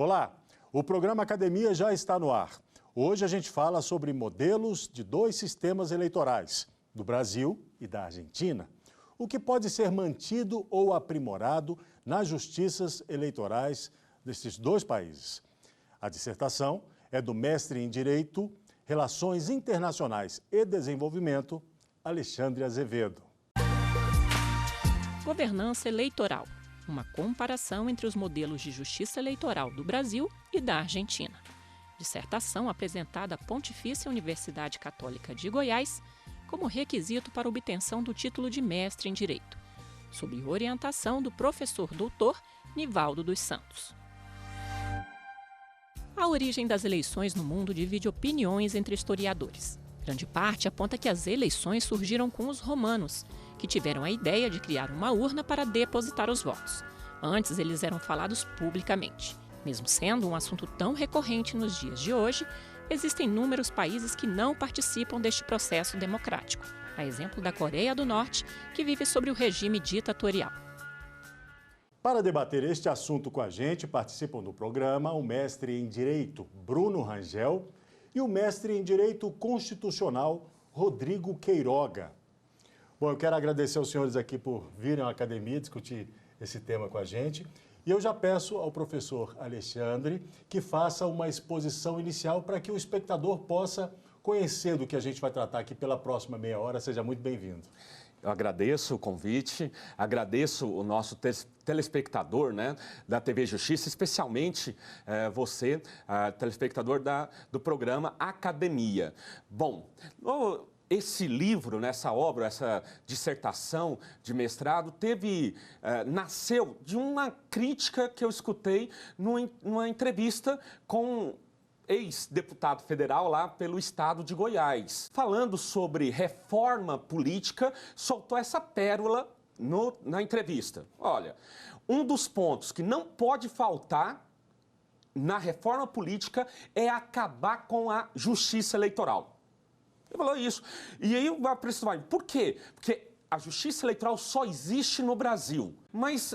Olá, o programa Academia já está no ar. Hoje a gente fala sobre modelos de dois sistemas eleitorais, do Brasil e da Argentina. O que pode ser mantido ou aprimorado nas justiças eleitorais desses dois países. A dissertação é do mestre em Direito, Relações Internacionais e Desenvolvimento, Alexandre Azevedo. Governança eleitoral. Uma comparação entre os modelos de justiça eleitoral do Brasil e da Argentina. Dissertação apresentada à Pontifícia Universidade Católica de Goiás como requisito para obtenção do título de mestre em Direito, sob orientação do professor doutor Nivaldo dos Santos. A origem das eleições no mundo divide opiniões entre historiadores. Grande parte aponta que as eleições surgiram com os romanos, que tiveram a ideia de criar uma urna para depositar os votos. Antes, eles eram falados publicamente. Mesmo sendo um assunto tão recorrente nos dias de hoje, existem inúmeros países que não participam deste processo democrático. A exemplo da Coreia do Norte, que vive sob o regime ditatorial. Para debater este assunto com a gente, participam do programa o mestre em Direito, Bruno Rangel, e o mestre em Direito Constitucional, Rodrigo Queiroga. Bom, eu quero agradecer aos senhores aqui por virem à academia discutir esse tema com a gente. E eu já peço ao professor Alexandre que faça uma exposição inicial para que o espectador possa conhecer do que a gente vai tratar aqui pela próxima meia hora. Seja muito bem-vindo. Eu agradeço o convite, agradeço o nosso telespectador, né, da TV Justiça, especialmente você, telespectador do programa Academia. Bom, esse livro, essa obra, essa dissertação de mestrado, nasceu de uma crítica que eu escutei numa entrevista com ex-deputado federal lá pelo estado de Goiás. Falando sobre reforma política, soltou essa pérola na entrevista. Olha, um dos pontos que não pode faltar na reforma política é acabar com a justiça eleitoral. Ele falou isso. E aí o preço vai. Por quê? Porque a justiça eleitoral só existe no Brasil.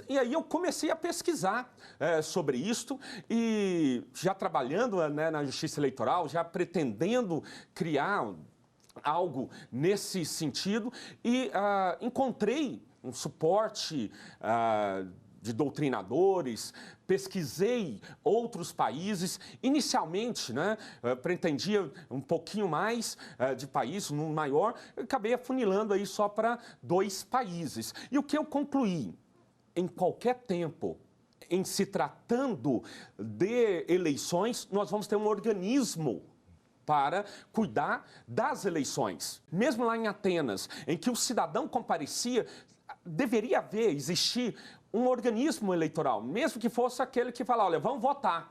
E aí eu comecei a pesquisar sobre isto e já trabalhando na justiça eleitoral, já pretendendo criar algo nesse sentido e encontrei um suporte de doutrinadores, pesquisei outros países. Inicialmente, pretendia um pouquinho mais de país, um maior, eu acabei afunilando aí só para 2 países. E o que eu concluí? Em qualquer tempo, em se tratando de eleições, nós vamos ter um organismo para cuidar das eleições. Mesmo lá em Atenas, em que o cidadão comparecia, deveria existir um organismo eleitoral, mesmo que fosse aquele que fala, olha, vamos votar,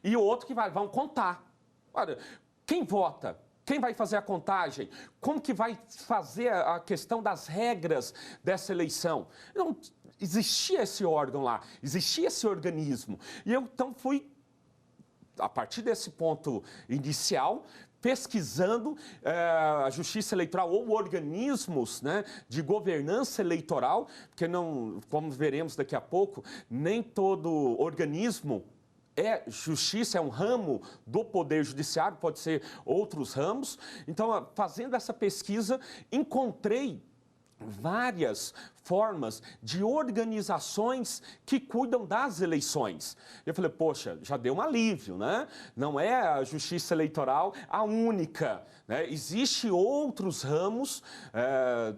e o outro que vão contar. Olha, quem vota? Quem vai fazer a contagem? Como que vai fazer a questão das regras dessa eleição? Não existia esse órgão lá, existia esse organismo. E eu, então, fui, a partir desse ponto inicial, pesquisando a justiça eleitoral ou organismos de governança eleitoral, porque não, como veremos daqui a pouco, nem todo organismo é justiça, é um ramo do Poder Judiciário, pode ser outros ramos. Então, fazendo essa pesquisa, encontrei várias formas de organizações que cuidam das eleições. Eu falei, poxa, já deu um alívio, né? Não é a justiça eleitoral a única, né? Existem outros ramos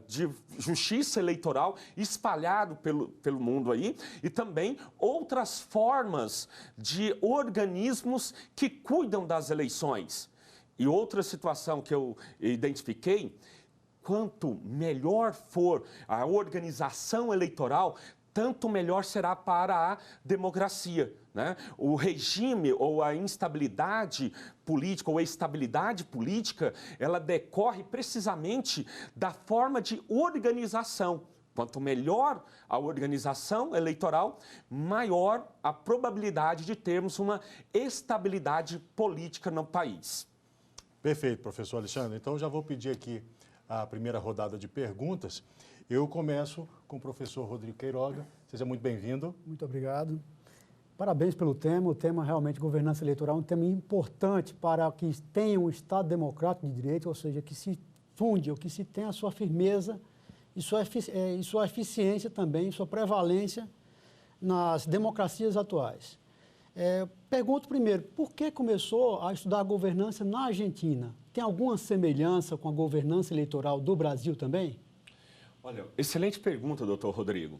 de justiça eleitoral espalhados pelo mundo aí e também outras formas de organismos que cuidam das eleições. E outra situação que eu identifiquei, quanto melhor for a organização eleitoral, tanto melhor será para a democracia, né? O regime ou a instabilidade política ou a estabilidade política, ela decorre precisamente da forma de organização. Quanto melhor a organização eleitoral, maior a probabilidade de termos uma estabilidade política no país. Perfeito, professor Alexandre. Então, já vou pedir aqui a primeira rodada de perguntas. Eu começo com o professor Rodrigo Queiroga. Seja muito bem-vindo. Muito obrigado. Parabéns pelo tema. O tema realmente governança eleitoral é um tema importante para que tenha um Estado democrático de direito, ou seja, que se funde, ou que se tenha a sua firmeza e sua eficiência também, sua prevalência nas democracias atuais. Pergunto primeiro, por que começou a estudar governança na Argentina? Tem alguma semelhança com a governança eleitoral do Brasil também? Olha, excelente pergunta, doutor Rodrigo.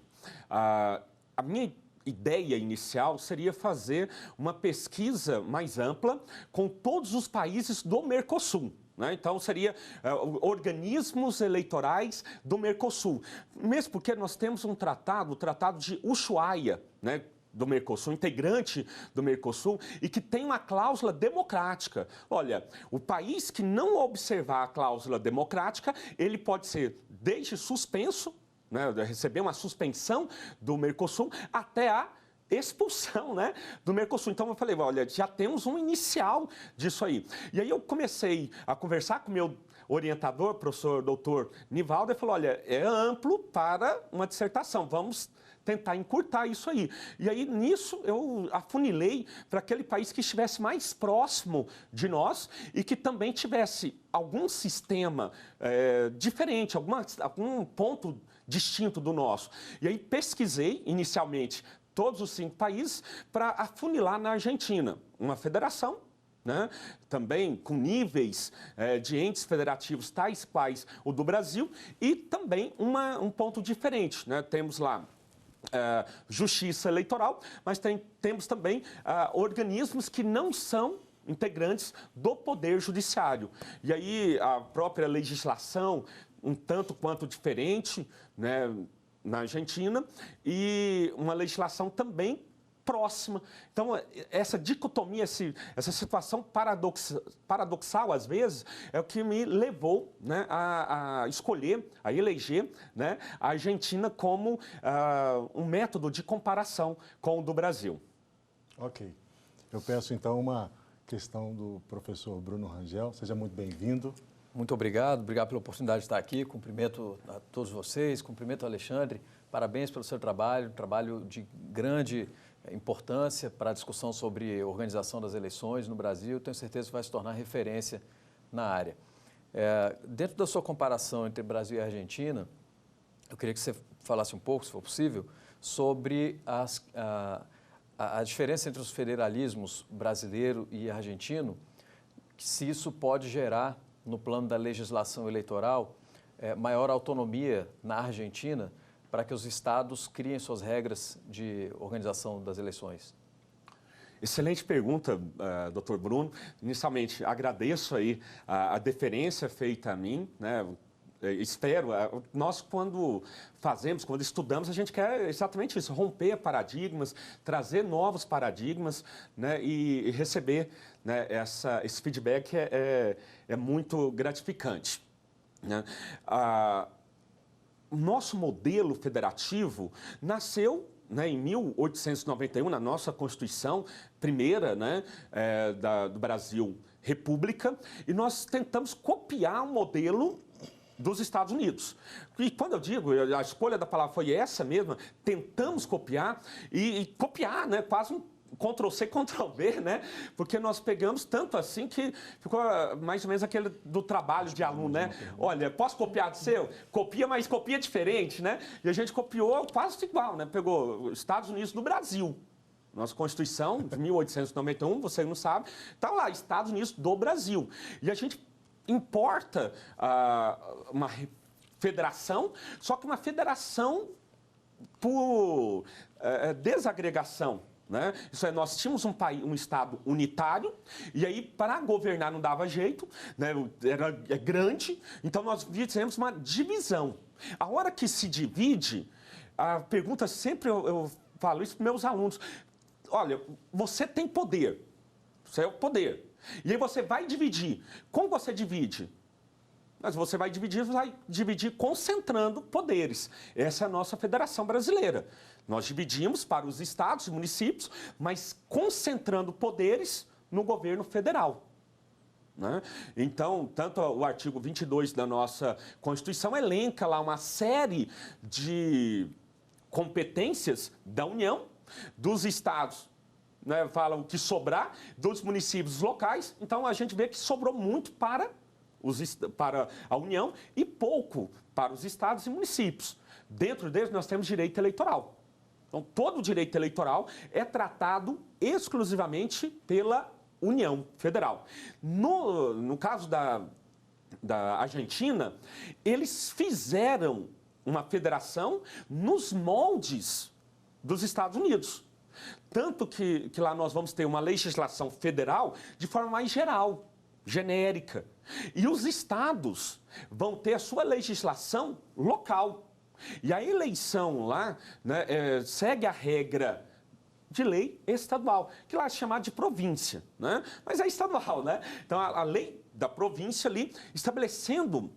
A minha ideia inicial seria fazer uma pesquisa mais ampla com todos os países do Mercosul. Né? Então, seria organismos eleitorais do Mercosul. Mesmo porque nós temos um tratado, o Tratado de Ushuaia, né? Do Mercosul, integrante do Mercosul, e que tem uma cláusula democrática. Olha, o país que não observar a cláusula democrática, ele pode ser desde suspenso, né, receber uma suspensão do Mercosul, até a expulsão, né, do Mercosul. Então eu falei, olha, já temos um inicial disso aí. E aí eu comecei a conversar com o meu orientador, professor doutor Nivaldo, e falou, olha, é amplo para uma dissertação, vamos tentar encurtar isso aí. E aí, nisso, eu afunilei para aquele país que estivesse mais próximo de nós e que também tivesse algum sistema diferente, algum ponto distinto do nosso. E aí, pesquisei, inicialmente, todos os 5 países para afunilar na Argentina, uma federação, né? Também com níveis de entes federativos tais quais o do Brasil e também um ponto diferente, né? Temos lá justiça eleitoral, mas temos também organismos que não são integrantes do Poder Judiciário. E aí a própria legislação, um tanto quanto diferente, né, na Argentina, e uma legislação também próxima. Então, essa dicotomia, essa situação paradoxal, às vezes, é o que me levou, né, a escolher, a eleger, né, a Argentina como um método de comparação com o do Brasil. Ok. Eu peço, então, uma questão do professor Bruno Rangel. Seja muito bem-vindo. Muito obrigado pela oportunidade de estar aqui. Cumprimento a todos vocês, cumprimento o Alexandre. Parabéns pelo seu trabalho, trabalho de grande importância para a discussão sobre organização das eleições no Brasil. Tenho certeza que vai se tornar referência na área. Dentro da sua comparação entre Brasil e Argentina, eu queria que você falasse um pouco, se for possível, sobre a diferença entre os federalismos brasileiro e argentino, se isso pode gerar, no plano da legislação eleitoral, maior autonomia na Argentina para que os estados criem suas regras de organização das eleições? Excelente pergunta, doutor Bruno. Inicialmente, agradeço aí a deferência feita a mim, né? Espero, nós quando estudamos, a gente quer exatamente isso, romper paradigmas, trazer novos paradigmas, né, e receber, né, esse feedback é muito gratificante, né? O nosso modelo federativo nasceu, né, em 1891, na nossa Constituição, primeira, né, do Brasil, República, e nós tentamos copiar um modelo dos Estados Unidos. E quando eu digo, a escolha da palavra foi essa mesma, tentamos copiar, e copiar, né, quase um Ctrl-C, Ctrl-V, né? Porque nós pegamos tanto assim que ficou mais ou menos aquele do trabalho de aluno, né? Olha, posso copiar do seu? Copia, mas copia diferente, né? E a gente copiou quase igual, né? Pegou Estados Unidos do Brasil. Nossa Constituição, de 1891, você não sabe, está lá, Estados Unidos do Brasil. E a gente importa uma federação, só que uma federação por desagregação, né? Isso é, nós tínhamos um Estado unitário, e aí para governar não dava jeito, né? Era grande, então nós fizemos uma divisão. A hora que se divide, a pergunta sempre eu falo isso para meus alunos, olha, você tem poder, você é o poder, e aí você vai dividir. Como você divide? Mas você vai dividir concentrando poderes. Essa é a nossa Federação Brasileira. Nós dividimos para os estados e municípios, mas concentrando poderes no governo federal, né? Então, tanto o artigo 22 da nossa Constituição elenca lá uma série de competências da União, dos estados né, falam que sobrar dos municípios locais, então a gente vê que sobrou muito para a União e pouco para os estados e municípios. Dentro deles nós temos direito eleitoral. Então todo o direito eleitoral é tratado exclusivamente pela União Federal. No caso da Argentina, eles fizeram uma federação nos moldes dos Estados Unidos. Tanto que lá nós vamos ter uma legislação federal de forma mais geral, genérica. E os estados vão ter a sua legislação local. E a eleição lá, né, segue a regra de lei estadual, que lá é chamada de província, né? Mas é estadual, né? Então, a lei da província ali, estabelecendo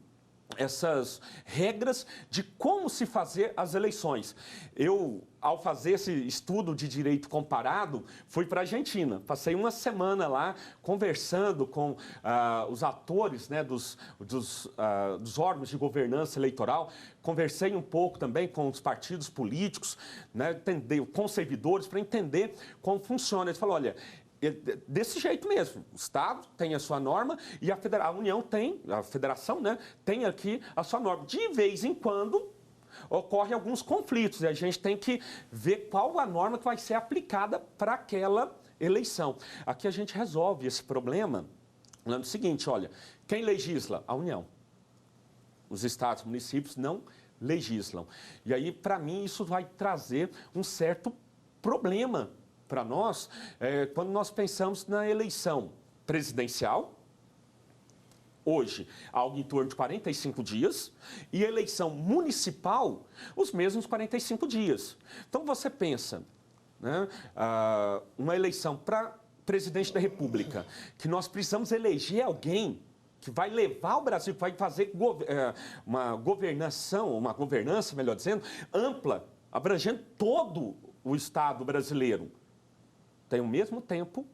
essas regras de como se fazer as eleições. Eu, ao fazer esse estudo de direito comparado, fui para a Argentina. Passei uma semana lá conversando com os atores, né, dos órgãos de governança eleitoral. Conversei um pouco também com os partidos políticos, né, com os servidores, para entender como funciona. Eles falaram, olha, desse jeito mesmo, o Estado tem a sua norma e a União tem, a Federação, né, tem aqui a sua norma. De vez em quando ocorrem alguns conflitos e a gente tem que ver qual a norma que vai ser aplicada para aquela eleição. Aqui a gente resolve esse problema falando o seguinte, olha, quem legisla? A União. Os estados e municípios não legislam. E aí, para mim, isso vai trazer um certo problema para nós, quando nós pensamos na eleição presidencial, hoje, algo em torno de 45 dias, e eleição municipal, os mesmos 45 dias. Então, você pensa, né, uma eleição para presidente da República, que nós precisamos eleger alguém que vai levar o Brasil, que vai fazer uma governança, melhor dizendo, ampla, abrangendo todo o Estado brasileiro. Tem o mesmo tempo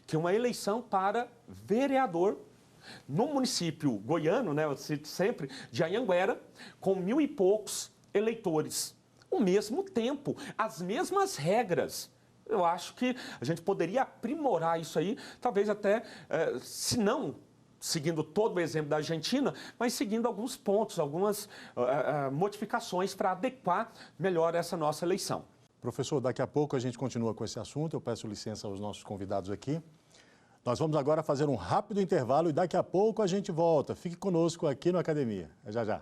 que uma eleição para vereador no município goiano, né, eu cito sempre, de Anhanguera, com 1.000 e poucos eleitores. O mesmo tempo, as mesmas regras. Eu acho que a gente poderia aprimorar isso aí, talvez até, se não seguindo todo o exemplo da Argentina, mas seguindo alguns pontos, algumas modificações para adequar melhor essa nossa eleição. Professor, daqui a pouco a gente continua com esse assunto. Eu peço licença aos nossos convidados aqui. Nós vamos agora fazer um rápido intervalo e daqui a pouco a gente volta. Fique conosco aqui no Academia. É já já.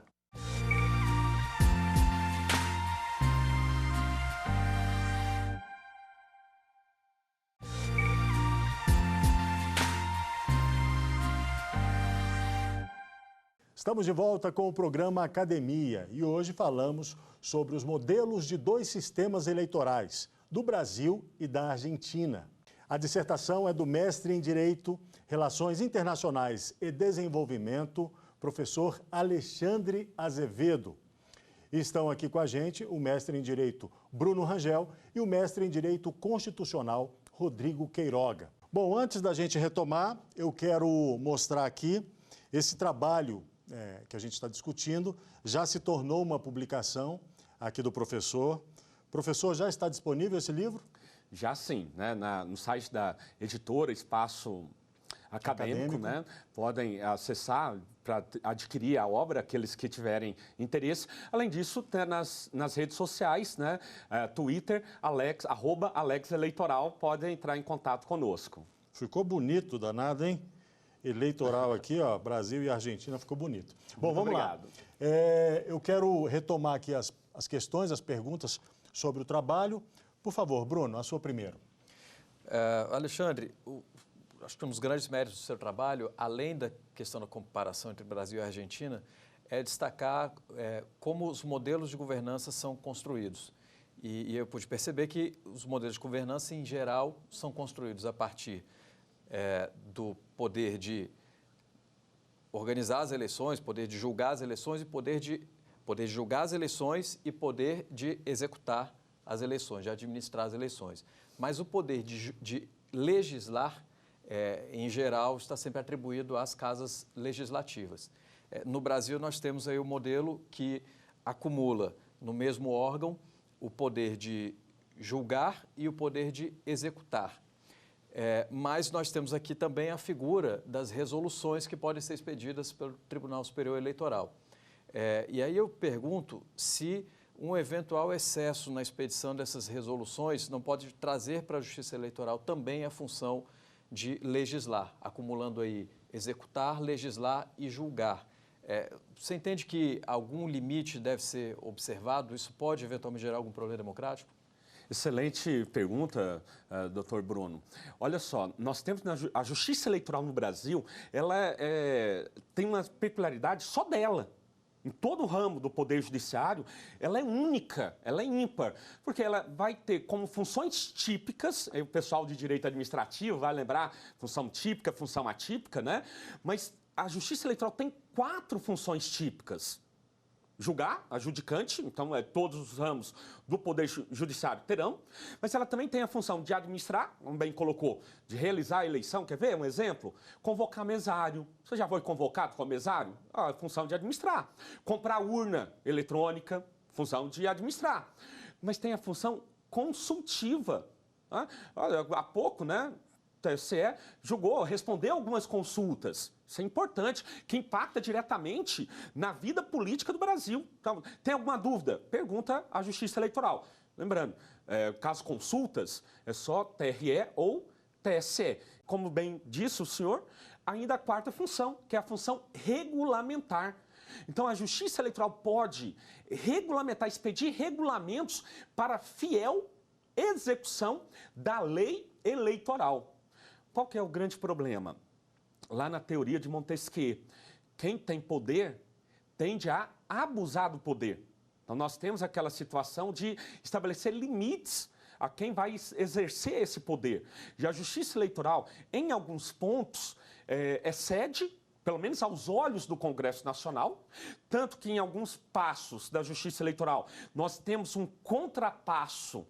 Estamos de volta com o programa Academia e hoje falamos sobre os modelos de 2 sistemas eleitorais, do Brasil e da Argentina. A dissertação é do mestre em Direito, Relações Internacionais e Desenvolvimento, professor Alexandre Azevedo. E estão aqui com a gente o mestre em Direito Bruno Rangel e o mestre em Direito Constitucional Rodrigo Queiroga. Bom, antes da gente retomar, eu quero mostrar aqui esse trabalho que a gente está discutindo, já se tornou uma publicação aqui do professor. Professor, já está disponível esse livro? Já sim, né? No site da editora Espaço Acadêmico, né? Podem acessar para adquirir a obra, aqueles que tiverem interesse. Além disso, tem nas redes sociais, né? Twitter, @AlexEleitoral, podem entrar em contato conosco. Ficou bonito, danado, hein? Eleitoral aqui, ó, Brasil e Argentina, ficou bonito. Bom, vamos lá. Eu quero retomar aqui as questões, as perguntas sobre o trabalho. Por favor, Bruno, a sua primeira. Alexandre, acho que um dos grandes méritos do seu trabalho, além da questão da comparação entre Brasil e Argentina, é destacar como os modelos de governança são construídos. E eu pude perceber que os modelos de governança, em geral, são construídos a partir do poder de organizar as eleições, poder de julgar as eleições e poder de julgar as eleições e poder de executar as eleições, de administrar as eleições. Mas o poder de legislar, em geral, está sempre atribuído às casas legislativas. No Brasil, nós temos aí o modelo que acumula no mesmo órgão o poder de julgar e o poder de executar. Mas nós temos aqui também a figura das resoluções que podem ser expedidas pelo Tribunal Superior Eleitoral. E aí eu pergunto se um eventual excesso na expedição dessas resoluções não pode trazer para a Justiça Eleitoral também a função de legislar, acumulando aí executar, legislar e julgar. Você entende que algum limite deve ser observado? Isso pode eventualmente gerar algum problema democrático? Excelente pergunta, doutor Bruno. Olha só, nós temos a Justiça Eleitoral no Brasil, ela tem uma peculiaridade só dela. Em todo o ramo do Poder Judiciário, ela é única, ela é ímpar, porque ela vai ter como funções típicas, o pessoal de direito administrativo vai lembrar, função típica, função atípica, né? Mas a Justiça Eleitoral tem 4 funções típicas. Julgar, adjudicante, então todos os ramos do Poder Judiciário terão, mas ela também tem a função de administrar, como bem colocou, de realizar a eleição. Quer ver um exemplo? Convocar mesário. Você já foi convocado como mesário? Função de administrar. Comprar urna eletrônica, função de administrar. Mas tem a função consultiva. Né? Olha, há pouco, né? O TSE julgou, respondeu algumas consultas. Isso é importante, que impacta diretamente na vida política do Brasil. Então, tem alguma dúvida? Pergunta à Justiça Eleitoral. Lembrando, caso consultas, é só TRE ou TSE. Como bem disse o senhor, ainda a 4ª função, que é a função regulamentar. Então, a Justiça Eleitoral pode regulamentar, expedir regulamentos para fiel execução da lei eleitoral. Qual que é o grande problema? Lá na teoria de Montesquieu, quem tem poder tende a abusar do poder. Então, nós temos aquela situação de estabelecer limites a quem vai exercer esse poder. E a Justiça Eleitoral, em alguns pontos, excede, pelo menos aos olhos do Congresso Nacional, tanto que em alguns passos da Justiça Eleitoral nós temos um contrapasso,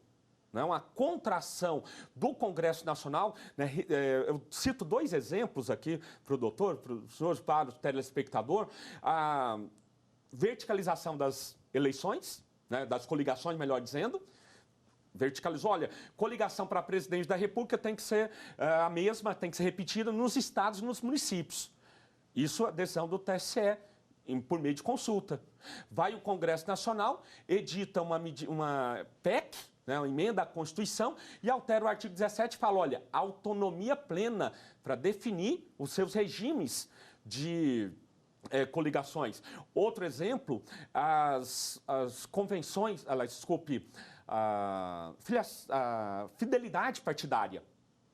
uma contração do Congresso Nacional. Eu cito 2 exemplos aqui para o doutor, para os senhores, para o telespectador. A verticalização das eleições, das coligações, melhor dizendo. Verticalizou, olha, coligação para presidente da República tem que ser a mesma, tem que ser repetida nos estados e nos municípios. Isso é a decisão do TSE, por meio de consulta. Vai o Congresso Nacional, edita uma PEC, uma emenda à Constituição, e altera o artigo 17 e fala, olha, autonomia plena para definir os seus regimes de coligações. Outro exemplo, as convenções, a fidelidade partidária.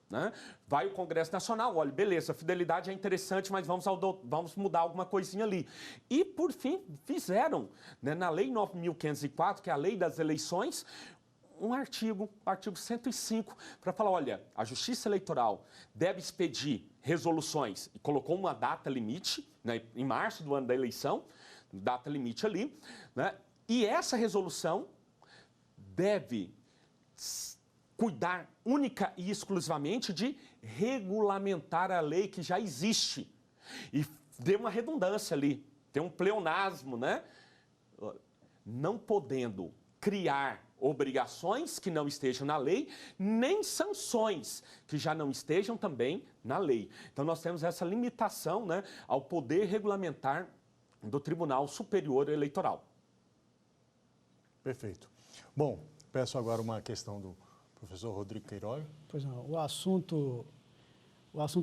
Né? Vai o Congresso Nacional, olha, beleza, a fidelidade é interessante, mas vamos mudar alguma coisinha ali. E, por fim, fizeram, na Lei 9.504, que é a Lei das Eleições, um artigo, o artigo 105, para falar, olha, a Justiça Eleitoral deve expedir resoluções, e colocou uma data limite, em março do ano da eleição, data limite ali, e essa resolução deve cuidar única e exclusivamente de regulamentar a lei que já existe. E deu uma redundância ali, tem um pleonasmo, não podendo criar obrigações que não estejam na lei, nem sanções que já não estejam também na lei. Então, nós temos essa limitação ao poder regulamentar do Tribunal Superior Eleitoral. Perfeito. Bom, peço agora uma questão do professor Rodrigo Queiroga. Pois não, o assunto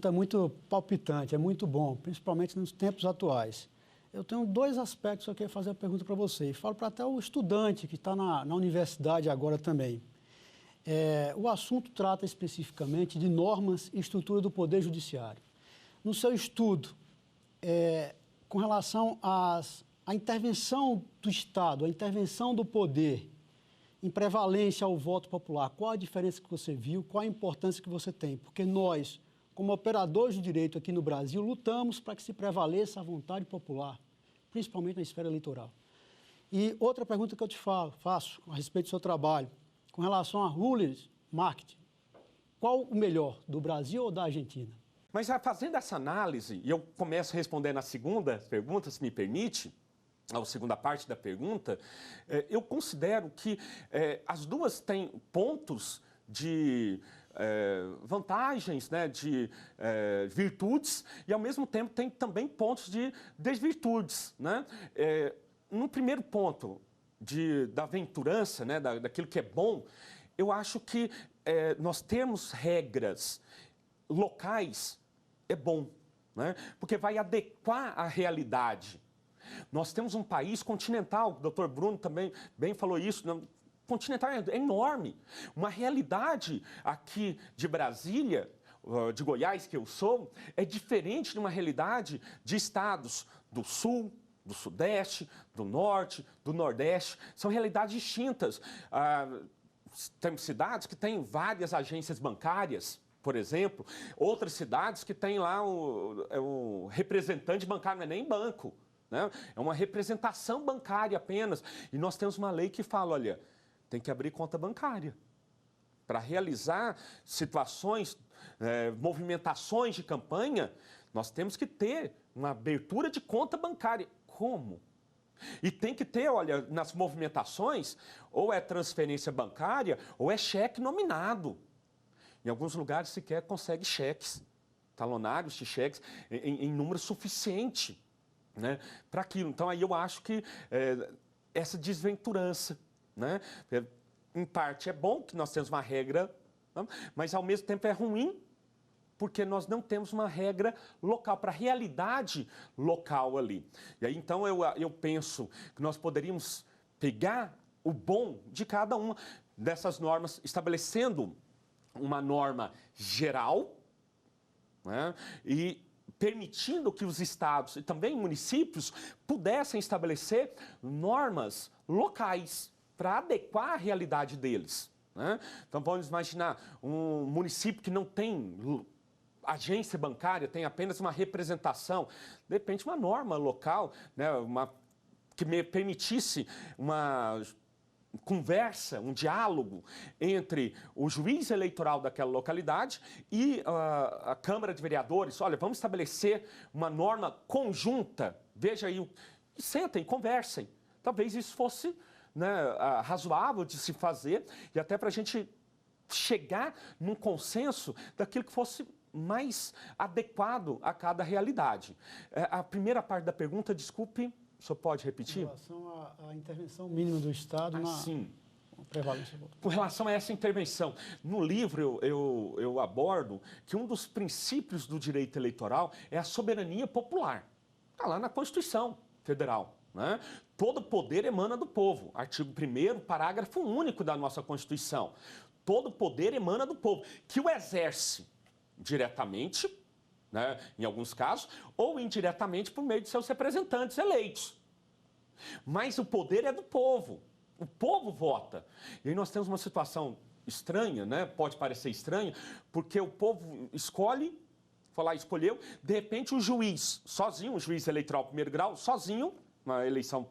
é muito palpitante, é muito bom, principalmente nos tempos atuais. Eu tenho 2 aspectos que eu quero fazer a pergunta para você. E falo para até o estudante que está na universidade agora também. O assunto trata especificamente de normas e estrutura do Poder Judiciário. No seu estudo, com relação à intervenção do Estado, a intervenção do poder em prevalência ao voto popular, qual a diferença que você viu, qual a importância que você tem? Porque nós, como operadores de direito aqui no Brasil, lutamos para que se prevaleça a vontade popular, principalmente na esfera eleitoral. E outra pergunta que eu te faço a respeito do seu trabalho, com relação a rulers marketing, qual o melhor, do Brasil ou da Argentina? Mas fazendo essa análise, e eu começo a responder na segunda pergunta, se me permite, a segunda parte da pergunta, eu considero que as duas têm pontos de vantagens, né, de virtudes, e ao mesmo tempo tem também pontos de desvirtudes, né? No primeiro ponto da aventurança, né, daquilo que é bom, eu acho que nós termos regras locais é bom, né? Porque vai adequar a realidade. Nós temos um país continental, o doutor Bruno também bem falou isso, né? Continental é enorme. Uma realidade aqui de Brasília, de Goiás, que eu sou, é diferente de uma realidade de estados do Sul, do Sudeste, do Norte, do Nordeste. São realidades distintas. Temos cidades que têm várias agências bancárias, por exemplo. Outras cidades que têm lá o representante bancário, não é nem banco, né? É uma representação bancária apenas. E nós temos uma lei que fala, olha, tem que abrir conta bancária para realizar situações, movimentações de campanha. Nós temos que ter uma abertura de conta bancária. Como? E tem que ter, olha, nas movimentações, ou é transferência bancária, ou é cheque nominado. Em alguns lugares sequer consegue cheques, talonários de cheques, em número suficiente, né, para aquilo. Então, aí eu acho que essa desventurança, né, em parte é bom que nós temos uma regra, né, mas ao mesmo tempo é ruim, porque nós não temos uma regra local, para a realidade local ali. E aí, então, eu penso que nós poderíamos pegar o bom de cada uma dessas normas, estabelecendo uma norma geral, né, e permitindo que os estados e também municípios pudessem estabelecer normas locais para adequar a realidade deles, né? Então, vamos imaginar um município que não tem agência bancária, tem apenas uma representação, de repente uma norma local, né, que me permitisse uma conversa, um diálogo entre o juiz eleitoral daquela localidade e a Câmara de Vereadores. Olha, vamos estabelecer uma norma conjunta, veja aí, sentem, conversem. Talvez isso fosse, né, razoável de se fazer e até para a gente chegar num consenso daquilo que fosse mais adequado a cada realidade. A primeira parte da pergunta, desculpe, o senhor pode repetir? Em relação à intervenção mínima do Estado na prevalência. Com relação a essa intervenção, no livro eu abordo que um dos princípios do direito eleitoral é a soberania popular. Está lá na Constituição Federal, né? Todo poder emana do povo. Artigo 1º, parágrafo único da nossa Constituição. Todo poder emana do povo, que o exerce diretamente, né, em alguns casos, ou indiretamente por meio de seus representantes eleitos. Mas o poder é do povo. O povo vota. E aí nós temos uma situação estranha, né? Pode parecer estranha, porque o povo escolheu, de repente o juiz, sozinho, o juiz eleitoral primeiro grau, sozinho, na eleição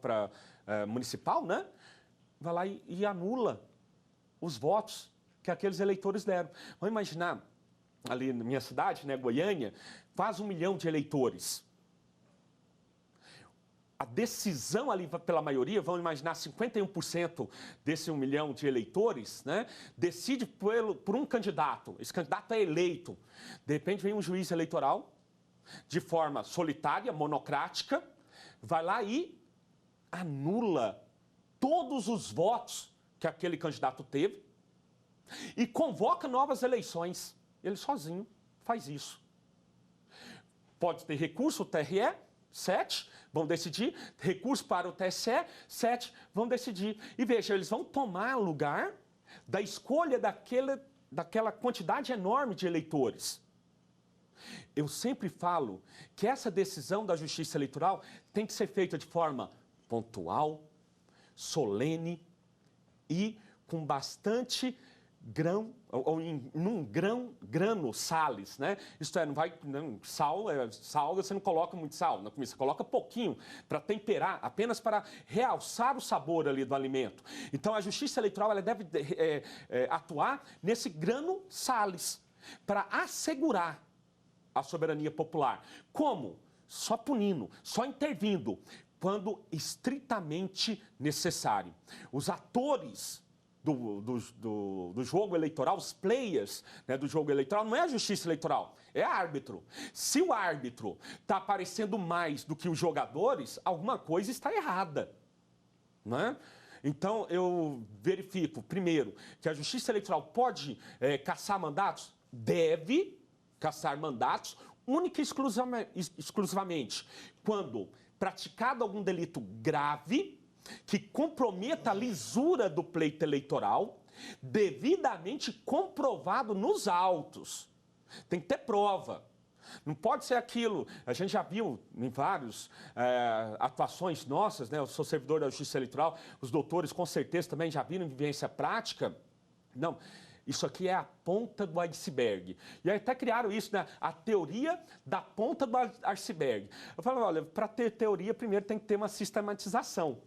municipal, né? Vai lá e anula os votos que aqueles eleitores deram. Vamos imaginar, ali na minha cidade, né, Goiânia, quase 1 milhão de eleitores. A decisão ali pela maioria, vamos imaginar 51% desse 1 milhão de eleitores, né, decide por um candidato. Esse candidato é eleito. De repente vem um juiz eleitoral, de forma solitária, monocrática, vai lá e anula todos os votos que aquele candidato teve e convoca novas eleições. Ele sozinho faz isso. Pode ter recurso, o TRE, 7 vão decidir. Recurso para o TSE, 7 vão decidir. E veja, eles vão tomar lugar da escolha daquela quantidade enorme de eleitores. Eu sempre falo que essa decisão da Justiça Eleitoral tem que ser feita de forma pontual, solene e com bastante grano sales, né? Isto é, sal, você não coloca muito sal na comida, você coloca pouquinho para temperar, apenas para realçar o sabor ali do alimento. Então, a Justiça Eleitoral ela deve atuar nesse grano sales para assegurar a soberania popular. Como? Só punindo, só intervindo, quando estritamente necessário. Os atores do jogo eleitoral, os players, né, do jogo eleitoral, não é a justiça eleitoral, é árbitro. Se o árbitro está aparecendo mais do que os jogadores, alguma coisa está errada, né? Então, eu verifico, primeiro, que a Justiça Eleitoral pode cassar mandatos? Deve cassar mandatos, única e exclusivamente quando praticado algum delito grave que comprometa a lisura do pleito eleitoral, devidamente comprovado nos autos. Tem que ter prova. Não pode ser aquilo, a gente já viu em várias atuações nossas, né? Eu sou servidor da Justiça Eleitoral, os doutores com certeza também já viram em vivência prática. Não, isso aqui é a ponta do iceberg. E aí até criaram isso, né? A teoria da ponta do iceberg. Eu falo, olha, para ter teoria, primeiro tem que ter uma sistematização.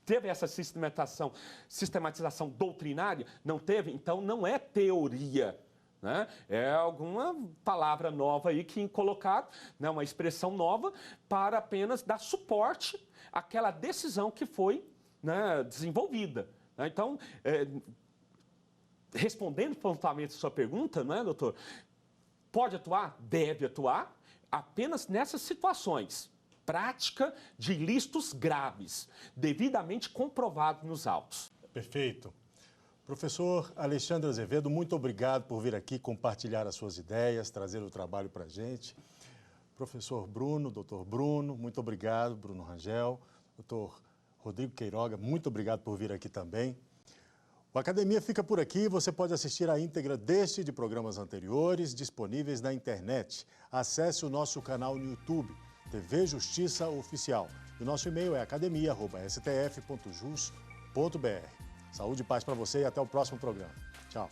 Teve essa sistematização doutrinária? Não teve? Então não é teoria. Né? É alguma palavra nova aí que colocaram, né, uma expressão nova para apenas dar suporte àquela decisão que foi, né, desenvolvida. Né? Então, respondendo pontualmente a sua pergunta, né, doutor, pode atuar? Deve atuar apenas nessas situações. Prática de ilícitos graves, devidamente comprovados nos autos. Perfeito. Professor Alexandre Azevedo, muito obrigado por vir aqui compartilhar as suas ideias, trazer o trabalho para a gente. Professor Bruno, doutor Bruno, muito obrigado, Bruno Rangel. Doutor Rodrigo Queiroga, muito obrigado por vir aqui também. O Academia fica por aqui, você pode assistir a íntegra deste e de programas anteriores disponíveis na internet. Acesse o nosso canal no YouTube, TV Justiça Oficial. O nosso e-mail é academia@stf.jus.br. Saúde e paz para você e até o próximo programa. Tchau.